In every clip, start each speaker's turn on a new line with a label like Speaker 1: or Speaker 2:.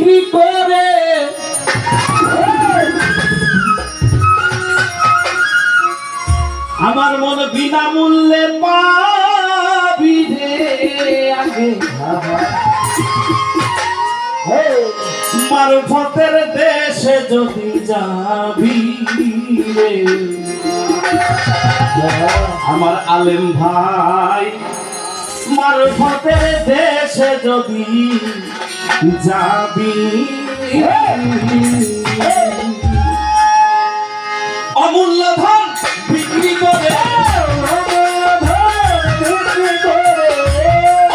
Speaker 1: বিক্রি করে আমার মন বিনামূল্যে পাবি রে আগে মারফতের দেশে যদি যাবি রে আমার আলেম ভাই মারফতের দেশে যদি যাবি অমূল্য ধন বিক্রি করে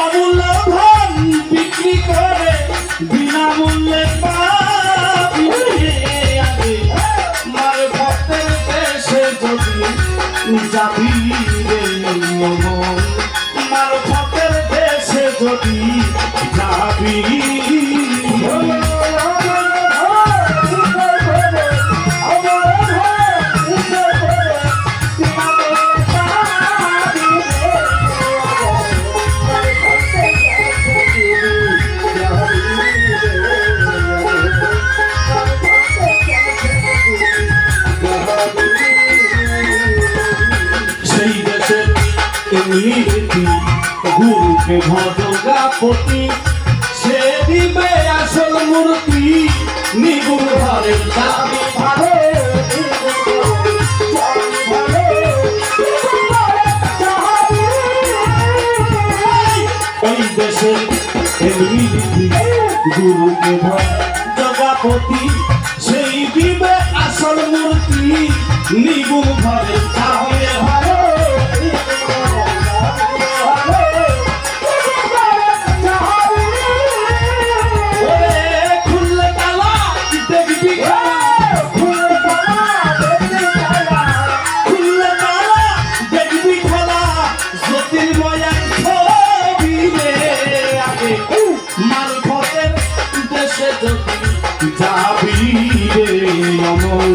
Speaker 1: অমূল্য ধন বিক্রি করে বিনামূল্যে পাবি মারফতের দেশে যদি যাবি রে মারফতের দেশে যদি যাবি গুরুকে ভজগাপতি সে দিবে আসল মূর্তি নিগুণ ঘরের দাবি ভালো ওই দেশের গুরুকে ভজগাপতি সেই দিবে আসল মূর্তি নিগুণ ঘরের দাবি ভালো যাবি রে অমল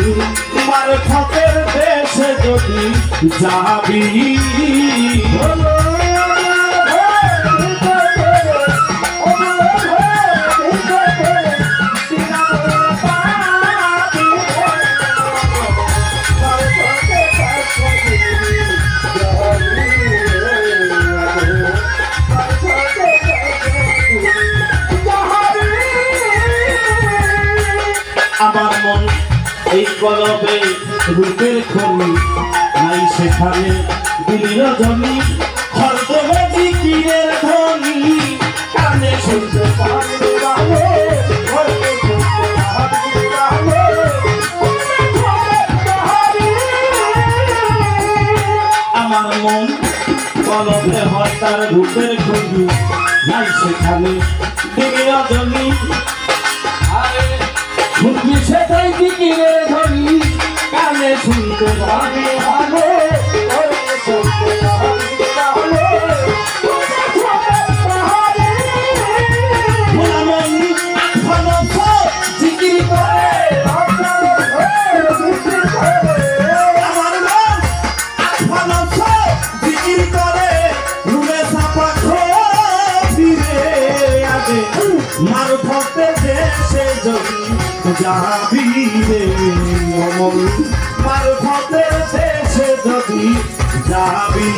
Speaker 1: মারফতের দেশে যদি যাবি আমার মন এই কলবে রূপের খনি নাই সেখানে দিলির জমি হরদমে জিকিরের ধ্বনি কানে শুনতে পারি আমার মন কলবে হয় তার রূপের খনি নাই সেখানে দিলির জমি শুনবি সেটাই জিকিরে ধরি কানে শুনতে পারি ভালো জিকির করে আমার মন জিকির করে রুমে সাপা ফিরে আগে মারফতে দেশে যদি যাবি রে অমল মারফতের দেশে যদি যাবি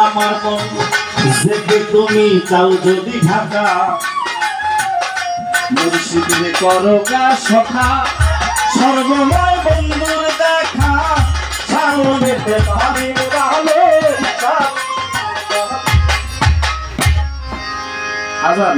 Speaker 1: আমার মন যেতে তুমি চাও যদি ঢাকা মুর্শিদে করো গা সখা সর্বময় বন্ধুর দেখা সামনে পারি ভালো আজান।